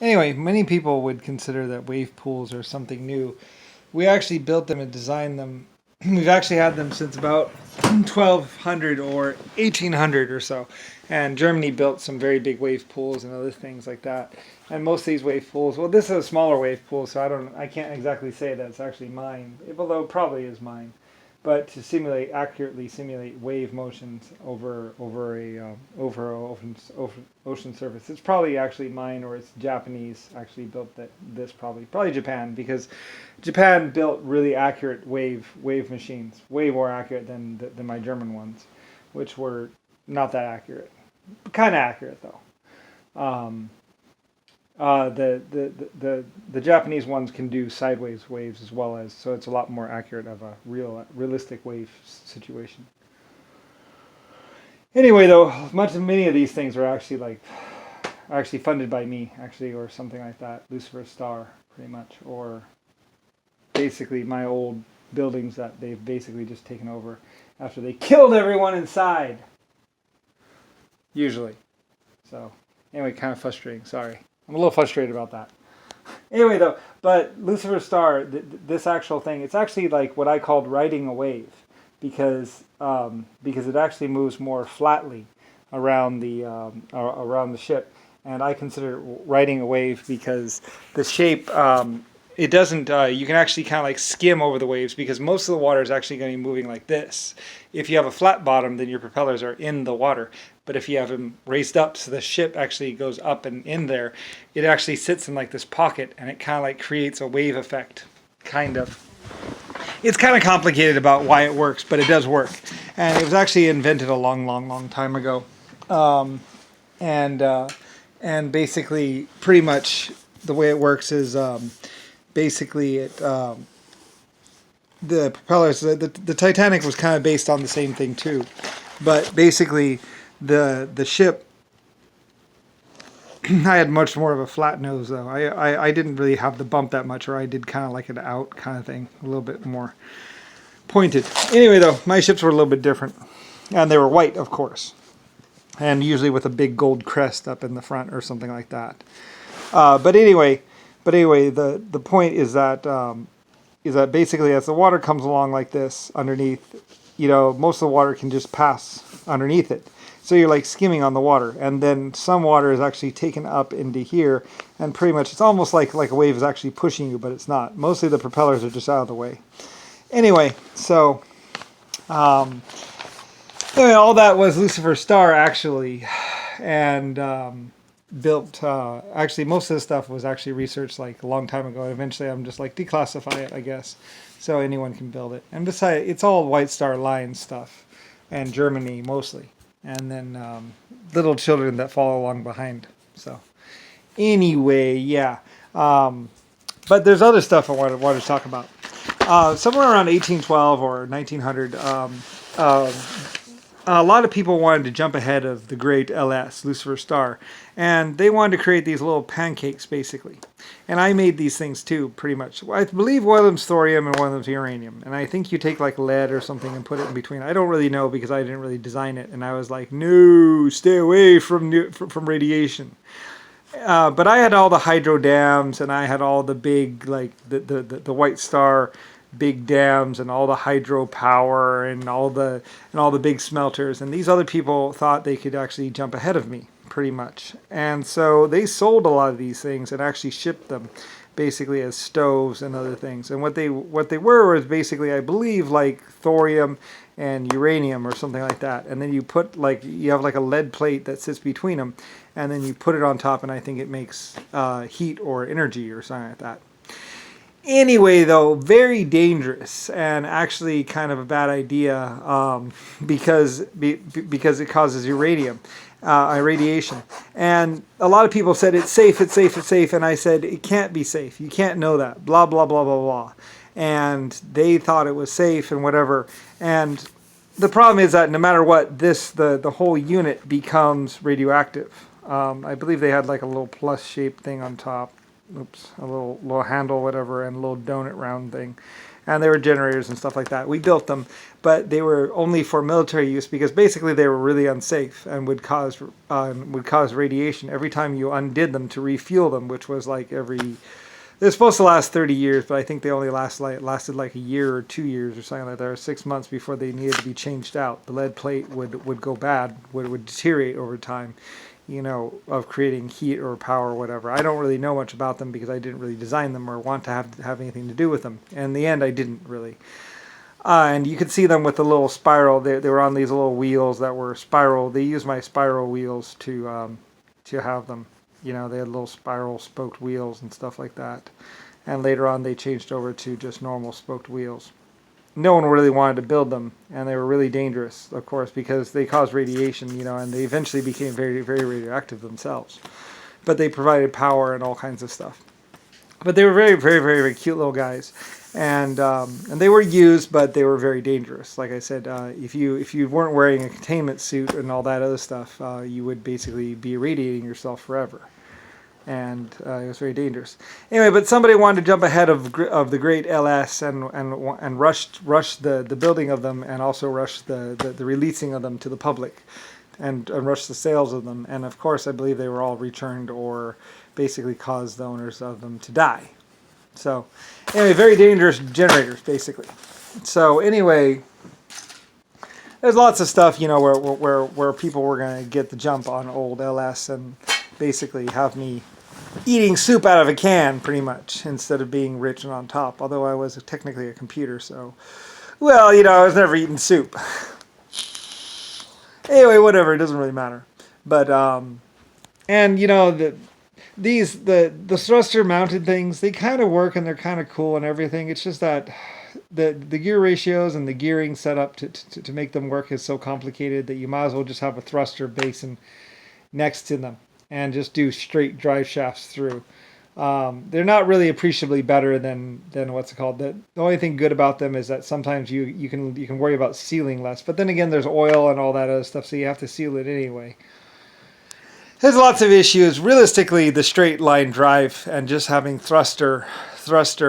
Anyway, many people would consider that wave pools are something new. We actually built them and designed them. We've actually had them since about 1200 or 1800 or so. And Germany built some very big wave pools and other things like that. And most of these wave pools, well, this is a smaller wave pool, so I can't exactly say that it's actually mine, although it probably is mine. But to accurately simulate wave motions over ocean surface, it's probably actually mine, or it's Japanese actually built this probably Japan, because Japan built really accurate wave machines, way more accurate than my German ones, which were not that accurate, kind of accurate though. Um, the Japanese ones can do sideways waves as well, as so it's a lot more accurate of a realistic wave situation. Anyway, though, many of these things are actually funded by me, actually, or something like that. Lucifer Star, pretty much, or basically my old buildings that they've basically just taken over after they killed everyone inside. Usually. So anyway, kind of frustrating. Sorry, I'm a little frustrated about that. Anyway, though, but Lucifer Star, this actual thing, it's actually like what I called riding a wave, because it actually moves more flatly around the ship, and I consider it riding a wave because the shape. It doesn't. You can actually kind of like skim over the waves, because most of the water is actually going to be moving like this. If you have a flat bottom, then your propellers are in the water. But if you have them raised up so the ship actually goes up and in there, it actually sits in like this pocket, and it kind of like creates a wave effect, kind of. It's kind of complicated about why it works, but it does work. And it was actually invented a long time ago. Um, and and basically, pretty much the way it works is basically it the propellers. The Titanic was kind of based on the same thing too, but basically the ship. I had much more of a flat nose though. I didn't really have the bump that much, or I did kind of like an out kind of thing, a little bit more pointed. Anyway, though, my ships were a little bit different, and they were white, of course, and usually with a big gold crest up in the front or something like that. But anyway, the point is that basically as the water comes along like this underneath, most of the water can just pass underneath it. So you're like skimming on the water, and then some water is actually taken up into here, and pretty much it's almost like a wave is actually pushing you, but it's not. Mostly the propellers are just out of the way. Anyway, so um, anyway, all that was Lucifer Star actually, and built. Actually, most of the stuff was actually researched like a long time ago. And eventually, I'm just like declassify it, I guess, so anyone can build it. And besides, it's all White Star Line stuff, and Germany mostly, and then little children that follow along behind. So anyway, yeah. But there's other stuff I wanted to talk about. Somewhere around 1812 or 1900, uh, a lot of people wanted to jump ahead of the great LS, Lucifer Star, and they wanted to create these little pancakes, basically. And I made these things too, pretty much. I believe one of them's thorium and one of them's uranium. And I think you take like lead or something and put it in between. I don't really know because I didn't really design it. And I was like, no, stay away from radiation. But I had all the hydro dams, and I had all the big, like the White Star big dams, and all the hydropower, and all the big smelters. And these other people thought they could actually jump ahead of me, pretty much. And so they sold a lot of these things and actually shipped them, basically as stoves and other things. And what they were was basically, I believe, like thorium and uranium or something like that. And then you have like a lead plate that sits between them, and then you put it on top, and I think it makes heat or energy or something like that. Anyway, though, very dangerous and actually kind of a bad idea, because it causes irradiation. And a lot of people said it's safe, it's safe, it's safe, and I said it can't be safe. You can't know that. Blah blah blah blah blah. And they thought it was safe and whatever. And the problem is that no matter what, the whole unit becomes radioactive. I believe they had like a little plus-shaped thing on top. Oops, a little handle, whatever, and a little donut round thing. and they were generators and stuff like that. We built them, but they were only for military use because basically they were really unsafe and would cause radiation every time you undid them to refuel them, which was like every. They're supposed to last 30 years, but I think they only lasted like a year or 2 years or something like that, or 6 months before they needed to be changed out. The lead plate would go bad, would deteriorate over time, of creating heat or power or whatever. I don't really know much about them because I didn't really design them or want to have anything to do with them. And in the end, I didn't really. And you could see them with the little spiral. They were on these little wheels that were spiral. They used my spiral wheels to have them. They had little spiral spoked wheels and stuff like that. And later on, they changed over to just normal spoked wheels. No one really wanted to build them, and they were really dangerous, of course, because they caused radiation, and they eventually became very, very radioactive themselves. But they provided power and all kinds of stuff. But they were very, very, very, very cute little guys. And they were used, but they were very dangerous. Like I said, if you weren't wearing a containment suit and all that other stuff, you would basically be irradiating yourself forever. And it was very dangerous. Anyway, but somebody wanted to jump ahead of the great LS and rush the building of them, and also rush the releasing of them to the public, and rush the sales of them. And of course, I believe they were all returned or basically caused the owners of them to die. So anyway, very dangerous generators, basically. So anyway, there's lots of stuff, where people were going to get the jump on old LS and basically have me eating soup out of a can, pretty much, instead of being rich and on top. Although I was technically a computer, so, well, I was never eating soup. Anyway, whatever, it doesn't really matter. But, and, the thruster mounted things, they kind of work and they're kind of cool and everything. It's just that the gear ratios and the gearing set up to make them work is so complicated that you might as well just have a thruster basin next to them and just do straight drive shafts through. They're not really appreciably better than what's it called. The only thing good about them is that sometimes you can worry about sealing less. But then again, there's oil and all that other stuff, so you have to seal it anyway. There's lots of issues. Realistically, the straight line drive and just having thruster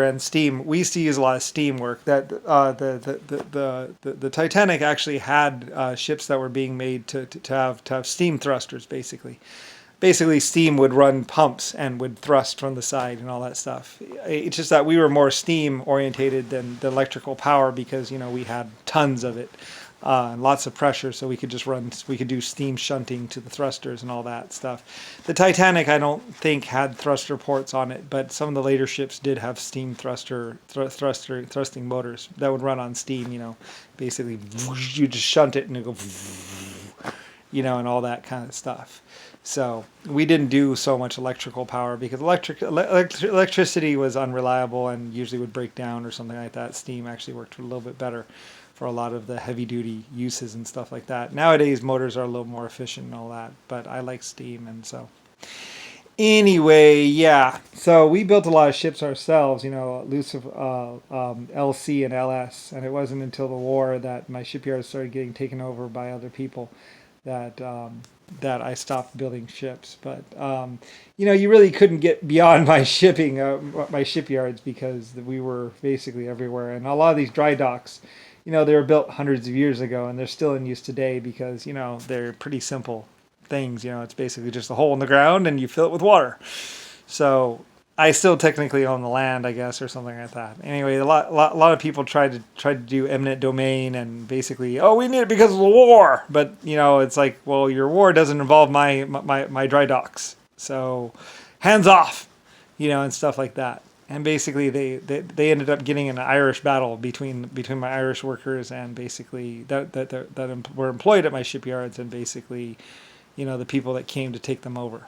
and steam. We used to use a lot of steam work. That the Titanic actually had ships that were being made to have steam thrusters, basically. Basically, steam would run pumps and would thrust from the side and all that stuff. It's just that we were more steam orientated than the electrical power because, we had tons of it and lots of pressure, so we could do steam shunting to the thrusters and all that stuff. The Titanic, I don't think, had thruster ports on it, but some of the later ships did have steam thrusting motors that would run on steam, basically you just shunt it and it go, and all that kind of stuff. So we didn't do so much electrical power because electricity was unreliable and usually would break down or something like that. Steam actually worked a little bit better for a lot of the heavy duty uses and stuff like that. Nowadays motors are a little more efficient and all that, but I like steam. And so anyway, yeah. So we built a lot of ships ourselves, LC and LS. And it wasn't until the war that my shipyards started getting taken over by other people that I stopped building ships. But you really couldn't get beyond my shipyards because we were basically everywhere. And a lot of these dry docks, they were built hundreds of years ago and they're still in use today because they're pretty simple things. It's basically just a hole in the ground and you fill it with water. So I still technically own the land, I guess, or something like that. Anyway, a lot of people tried to do eminent domain and basically, we need it because of the war. But it's like, well, your war doesn't involve my dry docks, so hands off, and stuff like that. And basically, they ended up getting in an Irish battle between my Irish workers and basically that were employed at my shipyards and basically, the people that came to take them over.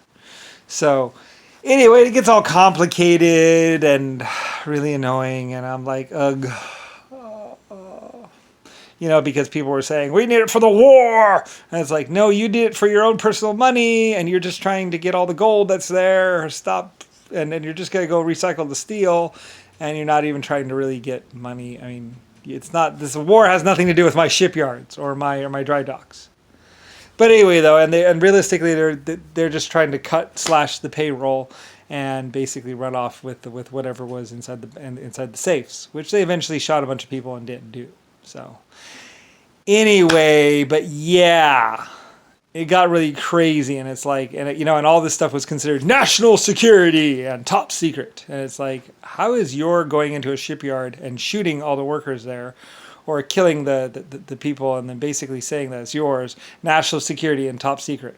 So anyway, it gets all complicated and really annoying, and I'm like, ugh. Because people were saying, we need it for the war. And it's like, no, you did it for your own personal money, and you're just trying to get all the gold that's there. Stop. And then you're just going to go recycle the steel, and you're not even trying to really get money. It's not, this war has nothing to do with my shipyards or my dry docks. But anyway, though, and realistically, they're just trying to slash the payroll and basically run off with whatever was inside the safes, which they eventually shot a bunch of people and didn't do. So anyway, but yeah, it got really crazy, and it's like, and all this stuff was considered national security and top secret, and it's like, how is your going into a shipyard and shooting all the workers there, or killing the people and then basically saying that it's yours, national security and top secret?